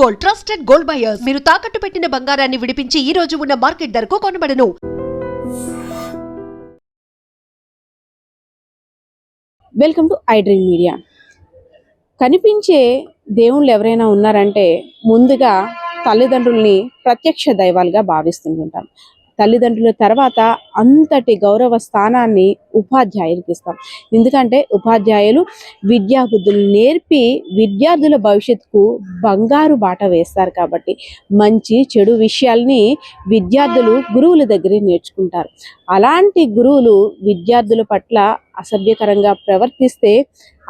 Gold, trusted gold buyers. మీరు తాకట్టు పెట్టిన బంగారాన్ని విడిపించి ఈ రోజు ఉన్న మార్కెట్ ధరకు కొనబడను. Welcome to iDream Media. కనిపించే దేవుళ్ళు ఎవరైనా ఉన్నారంటే ముందుగా తల్లిదండ్రుల్ని ప్రత్యక్ష దైవాలుగా భావిస్తుంటాం. తల్లిదండ్రుల తర్వాత అంతటి గౌరవ స్థానాన్ని ఉపాధ్యాయులకు ఇస్తాం. ఎందుకంటే ఉపాధ్యాయులు విద్యా బుద్ధులు నేర్పి విద్యార్థుల భవిష్యత్తుకు బంగారు బాట వేస్తారు. కాబట్టి మంచి చెడు విషయాల్ని విద్యార్థులు గురువుల దగ్గర నేర్చుకుంటారు. అలాంటి గురువులు విద్యార్థుల పట్ల అసభ్యకరంగా ప్రవర్తిస్తే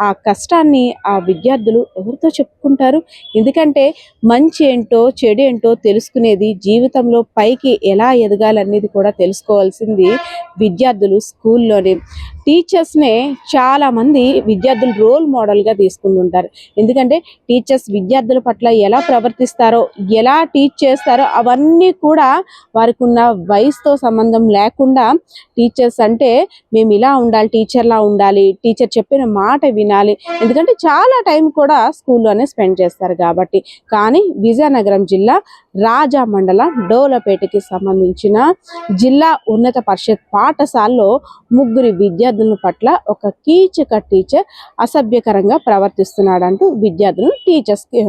ఆ కష్టాన్ని ఆ విద్యార్థులు ఎవరితో చెప్పుకుంటారు? ఎందుకంటే మంచి ఏంటో చెడు ఏంటో తెలుసుకునేది, జీవితంలో పైకి ఎలా ఎదగాలనేది కూడా తెలుసుకోవాల్సింది విద్యార్థులు స్కూల్లోనే. టీచర్స్నే చాలామంది విద్యార్థులు రోల్ మోడల్గా తీసుకుంటుంటారు. ఎందుకంటే టీచర్స్ విద్యార్థుల పట్ల ఎలా ప్రవర్తిస్తారో, ఎలా టీచ్ చేస్తారో అవన్నీ కూడా వారికి ఉన్న వయసుతో సంబంధం లేకుండా టీచర్స్ అంటే మేము ఇలా ఉండాలి, టీచర్లా ఉండాలి, టీచర్ చెప్పిన మాట వినాలి. ఎందుకంటే చాలా టైం కూడా స్కూల్లోనే స్పెండ్ చేస్తారు కాబట్టి. కానీ విజయనగరం జిల్లా రాజా మండలం డోలపేటకి సంబంధించిన జిల్లా ఉన్నత పరిషత్ పాఠశాలలో ముగ్గురు విద్యార్థుల పట్ల ఒక కీచక టీచర్ అసభ్యకరంగా ప్రవర్తిస్తున్నాడంటూ విద్యార్థులు టీచర్స్కి,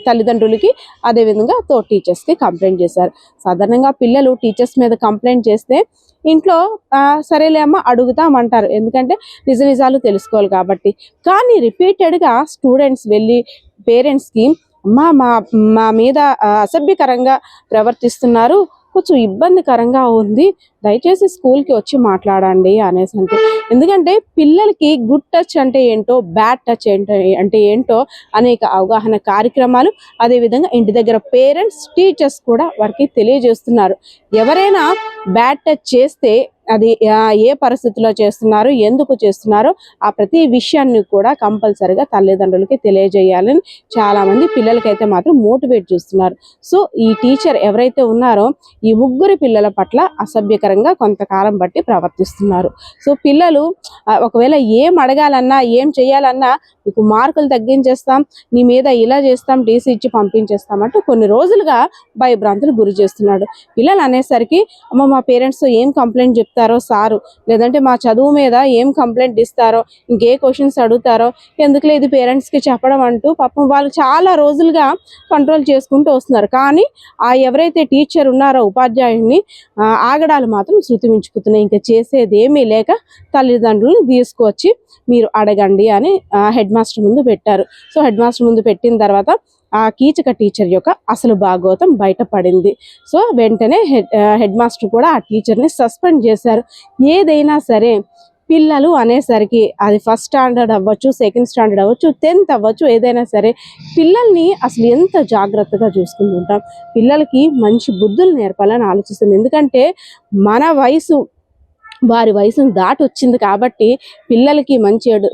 తల్లిదండ్రులకి, అదేవిధంగా టీచర్స్కి కంప్లైంట్ చేశారు. సాధారణంగా పిల్లలు టీచర్స్ మీద కంప్లైంట్ చేస్తే ఇంట్లో సరేలే అమ్మ అడుగుతామంటారు, ఎందుకంటే నిజ నిజాలు తెలుసుకోవాలి కాబట్టి. కానీ రిపీటెడ్గా స్టూడెంట్స్ వెళ్ళి పేరెంట్స్కి మా మీద అసభ్యకరంగా ప్రవర్తిస్తున్నారు, కొంచెం ఇబ్బందికరంగా ఉంది, దయచేసి స్కూల్కి వచ్చి మాట్లాడండి అనేసి అంటే. ఎందుకంటే పిల్లలకి గుడ్ టచ్ అంటే ఏంటో, బ్యాడ్ టచ్ అంటే ఏంటో అనేక అవగాహన కార్యక్రమాలు, అదేవిధంగా ఇంటి దగ్గర పేరెంట్స్, టీచర్స్ కూడా వారికి తెలియజేస్తున్నారు. ఎవరైనా బ్యాడ్ టచ్ చేస్తే అది ఏ పరిస్థితిలో చేస్తున్నారు, ఎందుకు చేస్తున్నారో ఆ ప్రతి విషయాన్ని కూడా కంపల్సరిగా తల్లిదండ్రులకి తెలియజేయాలని చాలామంది పిల్లలకైతే మాత్రం మోటివేట్ చేస్తున్నారు. సో ఈ టీచర్ ఎవరైతే ఉన్నారో ఈ ముగ్గురు పిల్లల పట్ల అసభ్యకరంగా కొంతకాలం బట్టి ప్రవర్తిస్తున్నారు. సో పిల్లలు ఒకవేళ ఏం అడగాలన్నా, ఏం చేయాలన్నా నీకు మార్కులు తగ్గించేస్తాం, నీ మీద ఇలా చేస్తాం, టీసీ ఇచ్చి పంపించేస్తామంటూ కొన్ని రోజులుగా భయభ్రాంతులు గురి చేస్తున్నాడు. పిల్లలు అనేసరికి మా పేరెంట్స్తో ఏం కంప్లైంట్ చెప్తారో సారు, లేదంటే మా చదువు మీద ఏం కంప్లైంట్ ఇస్తారో, ఇంకే క్వశ్చన్స్ అడుగుతారో, ఎందుకు లేదు పేరెంట్స్కి చెప్పడం అంటూ పాపం వాళ్ళు చాలా రోజులుగా కంట్రోల్ చేసుకుంటూ వస్తున్నారు. కానీ ఎవరైతే టీచర్ ఉన్నారో ఉపాధ్యాయుడిని ఆగడాలు మాత్రం శృతి మించిపోతున్నాయి. ఇంకా చేసేది ఏమీ లేక తల్లిదండ్రులను తీసుకొచ్చి మీరు అడగండి అని హెడ్ మాస్టర్ ముందు పెట్టారు. సో హెడ్ మాస్టర్ ముందు పెట్టిన తర్వాత ఆ కీచక టీచర్ యొక్క అసలు భాగోతం బయటపడింది. సో వెంటనే హెడ్ మాస్టర్ కూడా ఆ టీచర్ని సస్పెండ్ చేశారు. ఏదైనా సరే పిల్లలు అనేసరికి అది ఫస్ట్ స్టాండర్డ్ అవ్వచ్చు, సెకండ్ స్టాండర్డ్ అవ్వచ్చు, 10th అవ్వచ్చు, ఏదైనా సరే పిల్లల్ని అసలు ఎంత జాగ్రత్తగా చూసుకుంటుంటాం. పిల్లలకి మంచి బుద్ధులు నేర్పాలని ఆలోచిస్తుంది. ఎందుకంటే మన వయసు వారి వయసును దాటి వచ్చింది కాబట్టి పిల్లలకి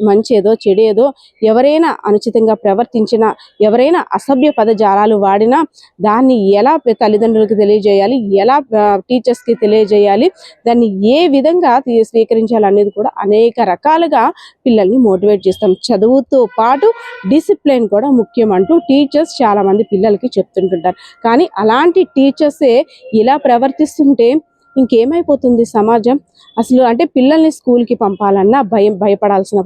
మంచి ఏదో చెడు ఏదో, ఎవరైనా అనుచితంగా ప్రవర్తించినా, ఎవరైనా అసభ్య పదజాలాలు వాడినా దాన్ని ఎలా తల్లిదండ్రులకు తెలియజేయాలి, ఎలా టీచర్స్కి తెలియజేయాలి, దాన్ని ఏ విధంగా స్వీకరించాలనేది కూడా అనేక రకాలుగా పిల్లల్ని మోటివేట్ చేస్తాం. చదువుతో పాటు డిసిప్లిన్ కూడా ముఖ్యం అంటూ టీచర్స్ చాలామంది పిల్లలకి చెప్తుంటుంటారు. కానీ అలాంటి టీచర్సే ఇలా ప్రవర్తిస్తుంటే ఇంకేమైపోతుంది సమాజం? అసలు అంటే పిల్లల్ని స్కూల్కి పంపాలన్నా భయపడాల్సిన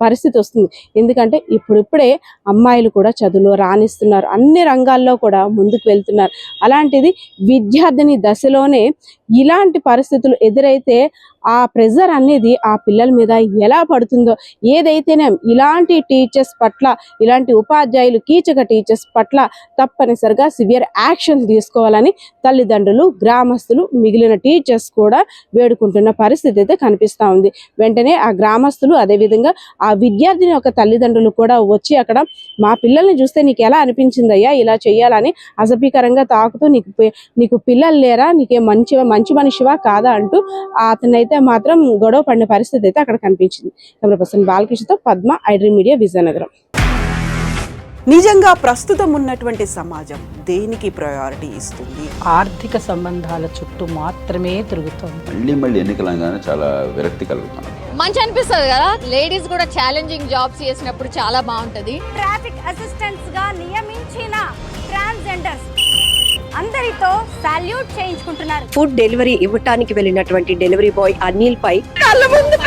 పరిస్థితి వస్తుంది. ఎందుకంటే ఇప్పుడిప్పుడే అమ్మాయిలు కూడా చదువులో రాణిస్తున్నారు, అన్ని రంగాల్లో కూడా ముందుకు వెళ్తున్నారు. అలాంటిది విద్యార్థిని దశలోనే ఇలాంటి పరిస్థితులు ఎదురైతే ఆ ప్రెజర్ అనేది ఆ పిల్లల మీద ఎలా పడుతుందో, ఏదైతేనే ఇలాంటి టీచర్స్ పట్ల, ఇలాంటి ఉపాధ్యాయులు కీచక టీచర్స్ పట్ల తప్పనిసరిగా సివియర్ యాక్షన్ తీసుకోవాలని తల్లిదండ్రులు, గ్రామస్తులు, మిగిలిన టీచర్స్ కూడా వేడుకుంటున్న పరిస్థితి అయితే కనిపిస్తూ ఉంది. వెంటనే ఆ గ్రామస్తులు, అదేవిధంగా ఆ విద్యార్థిని యొక్క తల్లిదండ్రులు కూడా వచ్చి అక్కడ మా పిల్లల్ని చూస్తే నీకు ఎలా అనిపించిందయ్యా, ఇలా చేయాలని అసభ్యకరంగా తాకుతూ నీకు పిల్లలు లేరా, నీకే మంచి మనిషివా కాదా అంటూ అతనైతే మాత్రం గొడవ పడిన పరిస్థితి అయితే అక్కడ కనిపించింది. కెమెరా పర్సన్ బాలకృష్ణతో Padma, iDream Media, Vizianagaram. నిజంగా ప్రస్తుతం ఉన్నటువంటి సమాజం దేనికి ప్రయారిటీ ఇస్తుంది? ఆర్థిక సంబంధాల చుట్టూ మాత్రమే తిరుగుతుంది. మళ్ళీ ఎన్నికలంగానే చాలా విరక్తి కలుగుతుంది. మంచి అనిపిస్తుంది కదా, లేడీస్ కూడా ఛాలెంజింగ్ జాబ్స్ చేసినప్పుడు చాలా బాగుంటది. ట్రాఫిక్ అసిస్టెంట్స్ గా నియమించిన అందరితో సాల్యూట్ చేయించుకుంటున్నారు. ఫుడ్ డెలివరీ ఇవ్వటానికి వెళ్ళినటువంటి డెలివరీ బాయ్ అనిల్ పై కళ్ళ ముందు